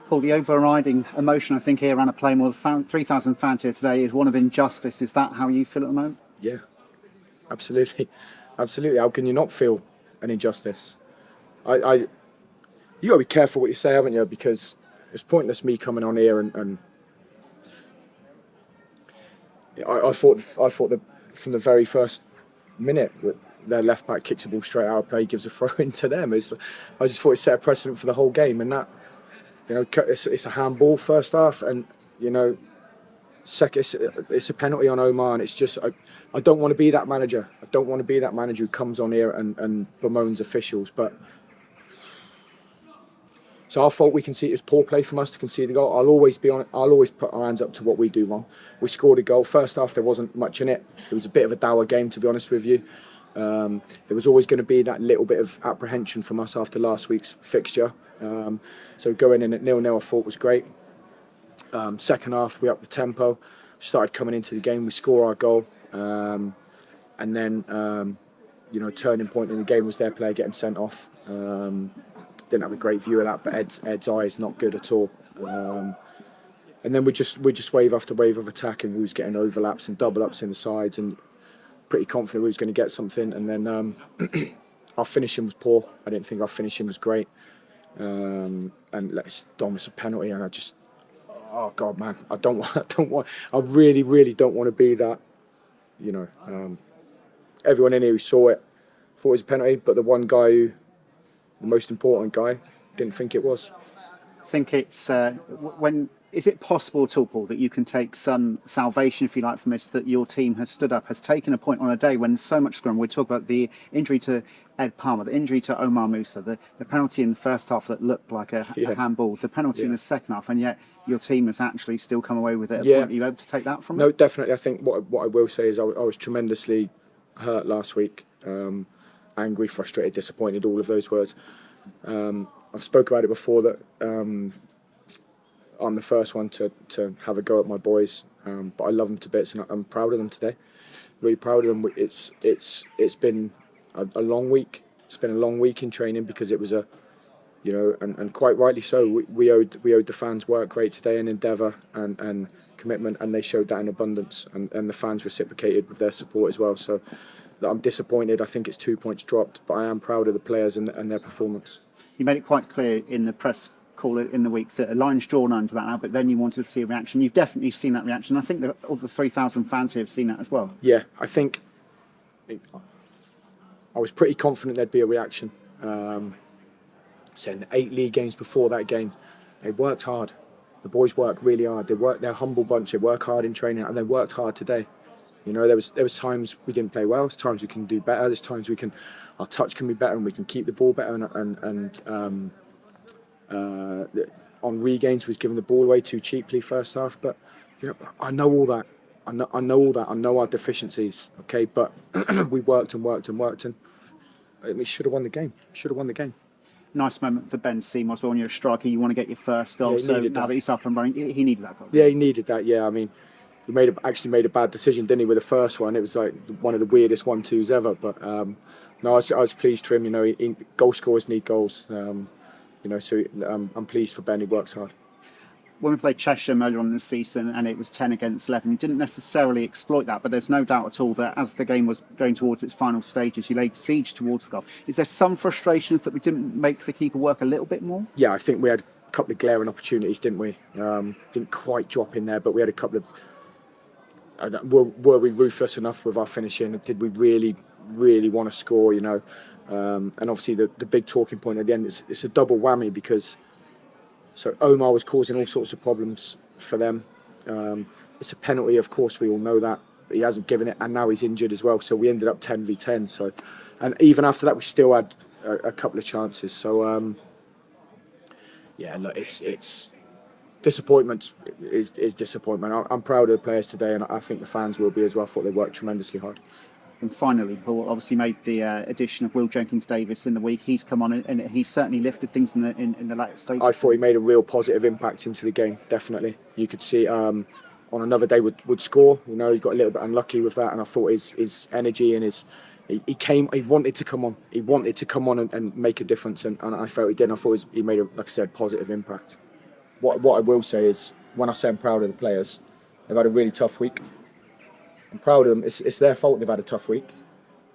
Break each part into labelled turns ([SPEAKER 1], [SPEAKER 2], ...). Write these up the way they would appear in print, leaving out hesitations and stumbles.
[SPEAKER 1] Paul, the overriding emotion, I think, here around a Plainmoor, 3,000 fans here today, is one of injustice. Is that how you feel at the moment?
[SPEAKER 2] Yeah, absolutely. Absolutely. How can you not feel an injustice? You got to be careful what you say, haven't you? Because it's pointless me coming on here and I thought that from the very first minute that their left back kicks the ball straight out of play, gives a throw in to them. I just thought it set a precedent for the whole game, and that, it's a handball first half, and second it's a penalty on Omar, and it's just I don't want to be that manager. I don't want to be that manager who comes on here and bemoans officials, but. So our fault, we can see it's poor play from us to concede the goal. I'll always put our hands up to what we do wrong. We scored a goal. First half, there wasn't much in it. It was a bit of a dour game, to be honest with you. There was always going to be that little bit of apprehension from us after last week's fixture. So going in at 0-0, I thought was great. Second half, we upped the tempo, started coming into the game. We score our goal, and then turning point in the game was their player getting sent off. Didn't have a great view of that, but Ed's eye is not good at all. And then we just wave after wave of attack, and we was getting overlaps and double ups in the sides, and pretty confident we was going to get something. And then our finishing was poor. I didn't think our finishing was great. And let's miss a penalty, and oh God, man, I really don't want to be that. Everyone in here who saw it thought it was a penalty, but the one guy the most important guy didn't think it was.
[SPEAKER 1] I think it's is it possible at all, Paul, that you can take some salvation, if you like, from this, that your team has stood up, has taken a point on a day when so much scrum. We talk about the injury to Ed Palmer, the injury to Omar Musa, the penalty in the first half that looked like a handball, the penalty in the second half, and yet your team has actually still come away with it. Are you able to take that from it?
[SPEAKER 2] No, definitely. I think what I will say is I was tremendously hurt last week. Angry, frustrated, disappointed, all of those words. I've spoke about it before that I'm the first one to have a go at my boys, but I love them to bits, and I'm proud of them today. Really proud of them. It's been a long week. It's been a long week in training because it was and quite rightly so. We owed the fans work rate today and endeavour and commitment, and they showed that in abundance, and the fans reciprocated with their support as well. So. I'm disappointed. I think it's 2 points dropped, but I am proud of the players and their performance.
[SPEAKER 1] You made it quite clear in the press call in the week that a line's drawn under that now, but then you wanted to see a reaction. You've definitely seen that reaction. I think that all the 3,000 fans here have seen that as well.
[SPEAKER 2] Yeah, I think I was pretty confident there'd be a reaction. Saying the 8 league games before that game, they worked hard. The boys work really hard. They're a humble bunch. They work hard in training, and they worked hard today. There was times we didn't play well. There's times we can do better. There's times our touch can be better, and we can keep the ball better. And on regains, was giving the ball away too cheaply first half. But I know all that. I know all that. I know our deficiencies. Okay, but we worked, and we should have won the game.
[SPEAKER 1] Nice moment for Ben Seymour as well. When you're a striker, you want to get your first goal. So now that he's up and running, he needed that goal.
[SPEAKER 2] Yeah, he needed that. Yeah, I mean. He actually made a bad decision, didn't he, with the first one? It was like one of the weirdest 1-2s ever. But no, I was pleased for him. Goal scorers need goals. So I'm pleased for Ben. He works hard.
[SPEAKER 1] When we played Cheshire earlier on in the season, and it was 10 against 11, you didn't necessarily exploit that. But there's no doubt at all that as the game was going towards its final stages, you laid siege towards the goal. Is there some frustration that we didn't make the keeper work a little bit more? Yeah,
[SPEAKER 2] I think we had a couple of glaring opportunities, didn't we? Didn't quite drop in there, but we had a couple of. Were we ruthless enough with our finishing? Did we really want to score? And obviously the big talking point at the end is it's a double whammy because Omar was causing all sorts of problems for them. It's a penalty, of course, we all know that, but he hasn't given it, and now he's injured as well. So we ended up 10v10. So, and even after that, we still had a couple of chances. So look, it's. Disappointment is disappointment. I'm proud of the players today, and I think the fans will be as well. I thought they worked tremendously hard.
[SPEAKER 1] And finally, Paul obviously made the addition of Will Jenkins-Davis in the week. He's come on and he's certainly lifted things in the later stage.
[SPEAKER 2] I thought he made a real positive impact into the game. Definitely, you could see on another day would score. He got a little bit unlucky with that, and I thought his energy and he wanted to come on. He wanted to come on and make a difference, and I felt he did. And I thought he made a, like I said, positive impact. what I will say is, when I say I'm proud of the players, they've had a really tough week. I'm proud of them. It's their fault they've had a tough week,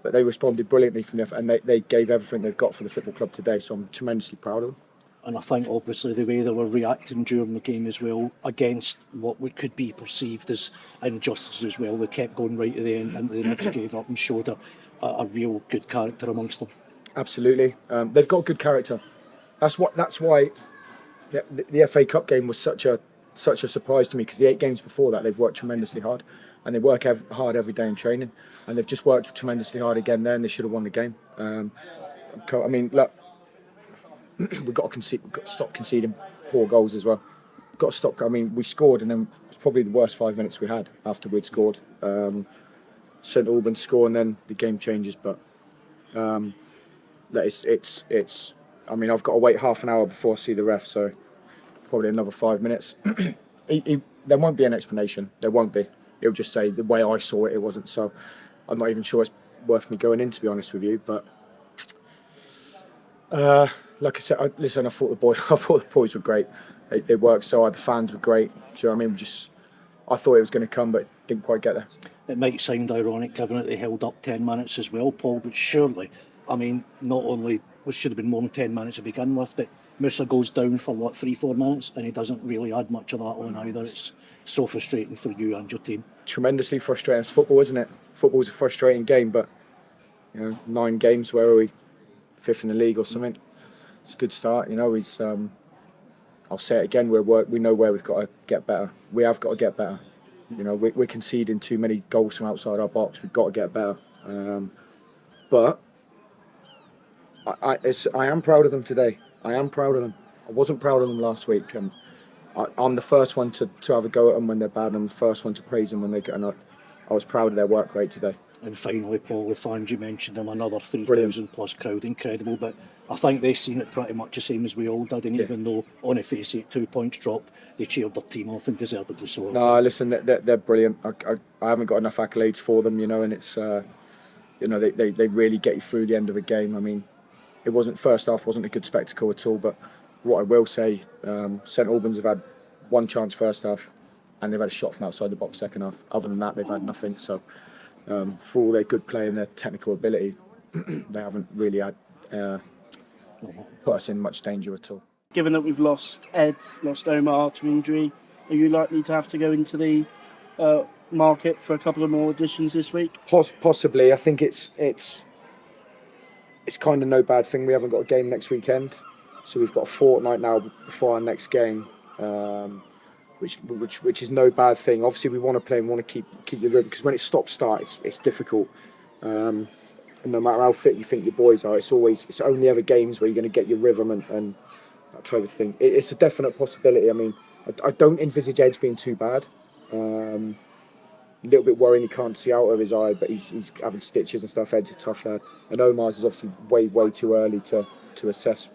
[SPEAKER 2] but they responded brilliantly from and they gave everything they've got for the football club today. So I'm tremendously proud of them.
[SPEAKER 3] And I think obviously the way they were reacting during the game as well, against what could be perceived as injustice as well, they kept going right to the end and they never gave up and showed a real good character amongst them.
[SPEAKER 2] Absolutely, they've got good character. That's why the FA Cup game was such a surprise to me, because the 8 games before that they've worked tremendously hard, and they work hard every day in training, and they've just worked tremendously hard again there, and they should have won the game. I mean, look, we've got to stop conceding poor goals as well. We've got to stop. I mean, we scored, and then it was probably the worst 5 minutes we had after we'd scored. St Albans score, and then the game changes. But it's. I mean, I've got to wait half an hour before I see the ref, so probably another 5 minutes. There won't be an explanation. There won't be. He'll just say the way I saw it, it wasn't. So I'm not even sure it's worth me going in, to be honest with you. But like I said, I thought the boys were great. They worked so hard. The fans were great. Do you know what I mean? I thought it was going to come, but it didn't quite get there.
[SPEAKER 3] It might sound ironic given that they held up 10 minutes as well, Paul, but surely, I mean, not only should have been more than 10 minutes to begin with, but Musa goes down for 3-4 minutes and he doesn't really add much of that on either. It's so frustrating for you and your team. Tremendously
[SPEAKER 2] frustrating. It's football, isn't it? Football's a frustrating game, but 9 games, where are we? 5th in the league or something. It's a good start. He's. I'll say it again. We know where we've got to get better. We have got to get better. We're conceding too many goals from outside our box. We've got to get better. But I am proud of them today. I am proud of them. I wasn't proud of them last week, and I'm the first one to have a go at them when they're bad, and I'm the first one to praise them when they get up. I was proud of their work rate today.
[SPEAKER 3] And finally, Paul, the fans, you mentioned them, another 3,000 plus crowd, incredible, but I think they've seen it pretty much the same as we all did, and even though on the face of it 2 points dropped, they cheered their team off and deservedly so.
[SPEAKER 2] No, listen, they're brilliant. I haven't got enough accolades for them, and it's they really get you through the end of a game. I mean, it wasn't, first half wasn't a good spectacle at all, but what I will say, St Albans have had 1 chance first half, and they've had a shot from outside the box second half. Other than that, they've had nothing. So for all their good play and their technical ability, they haven't really had put us in much danger at all.
[SPEAKER 4] Given that we've lost Ed, lost Omar to injury, are you likely to have to go into the market for a couple of more auditions this week?
[SPEAKER 2] Possibly. I think it's kind of no bad thing. We haven't got a game next weekend, so we've got a fortnight now before our next game, which is no bad thing. Obviously, we want to play and want to keep the rhythm, because when it's stop-start, it's difficult. And no matter how fit you think your boys are, it's only ever games where you're going to get your rhythm and that type of thing. It's a definite possibility. I mean, I don't envisage Ed's being too bad. A little bit worrying he can't see out of his eye, but he's having stitches and stuff. Ed's a tough lad, and Omar's is obviously way too early to assess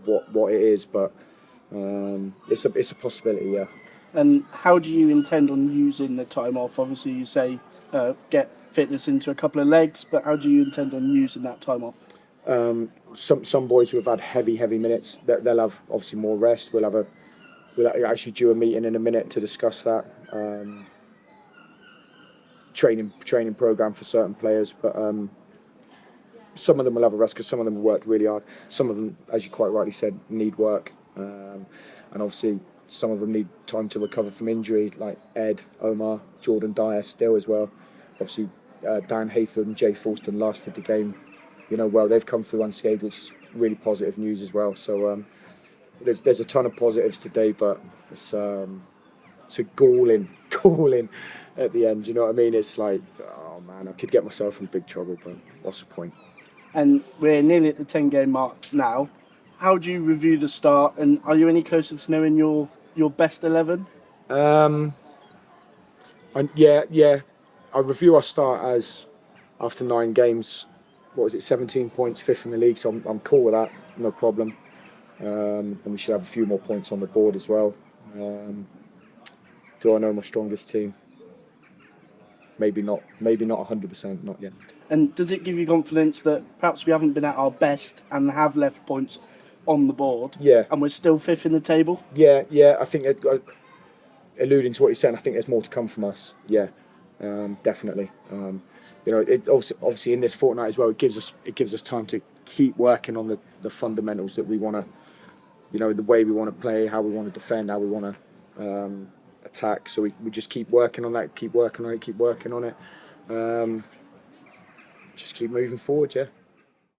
[SPEAKER 2] what it is, but it's a possibility, yeah.
[SPEAKER 4] And how do you intend on using the time off? Obviously, you say get fitness into a couple of legs, but how do you intend on using that time off?
[SPEAKER 2] Some boys who have had heavy minutes, they'll have obviously more rest. We'll actually do a meeting in a minute to discuss that. Training program for certain players, but some of them will have a rest because some of them have worked really hard. Some of them, as you quite rightly said, need work, and obviously some of them need time to recover from injury, like Ed, Omar, Jordan Dyer still as well. Obviously Dan Haytham, Jay Falston lasted the game, well. They've come through unscathed, which is really positive news as well. So there's a ton of positives today, but it's a galling at the end, you know what I mean? It's like, oh man, I could get myself in big trouble, but what's the point?
[SPEAKER 4] And we're nearly at the 10-game mark now. How do you review the start, and are you any closer to knowing your best 11?
[SPEAKER 2] Yeah. I review our start as, after 9 games, 17 points, 5th in the league, so I'm cool with that, no problem. And we should have a few more points on the board as well. Do I know my strongest team? Maybe not 100%, not yet.
[SPEAKER 4] And does it give you confidence that perhaps we haven't been at our best and have left points on the board.
[SPEAKER 2] Yeah.
[SPEAKER 4] And we're still fifth in the table.
[SPEAKER 2] Yeah. I think alluding to what you're saying, I think there's more to come from us. Yeah, definitely. It obviously in this fortnight as well, it gives us time to keep working on the fundamentals that we want to, the way we want to play, how we want to defend, how we want to attack. So we just keep working on that, keep working on it. Just keep moving forward. Yeah.